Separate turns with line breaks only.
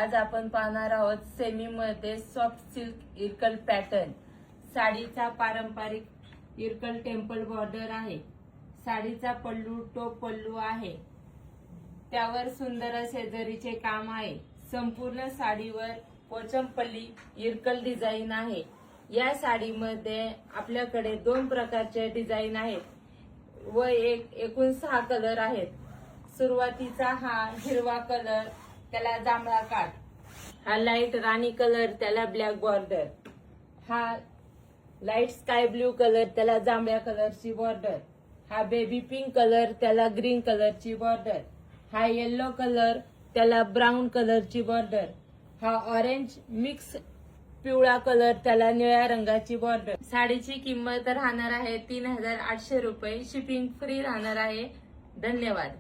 आज आपण पाहणार आहोत सेमी मध्ये सॉफ्ट सिल्क इरकल पॅटर्न। साडीचा पारंपरिक इरकल टेम्पल बॉर्डर आहे। साडीचा पल्लू टोप पल्लू आहे, त्यावर सुंदर असे जरीचे काम आहे। संपूर्ण साडीवर पोचमपल्ली इरकल डिझाइन आहे। या साडीमध्ये आपल्याकडे दोन प्रकारचे डिझाइन आहेत व एकूण 6 कलर आहेत। सुरुवातीचा हा हिरवा कलर, त्याला जांभळा काठ, हा लाईट राणी कलर, त्याला ब्लॅक बॉर्डर, हा लाईट स्काय ब्ल्यू कलर, त्याला जांभळ्या कलरची बॉर्डर, हा बेबी पिंक कलर, त्याला ग्रीन कलरची बॉर्डर, हा येलो कलर, त्याला ब्राऊन कलरची बॉर्डर, हा ऑरेंज मिक्स पिवळा कलर, त्याला निळ्या रंगाची बॉर्डर। साडीची किंमत राहणार आहे 3800 रुपये। शिपिंग फ्री राहणार आहे। धन्यवाद।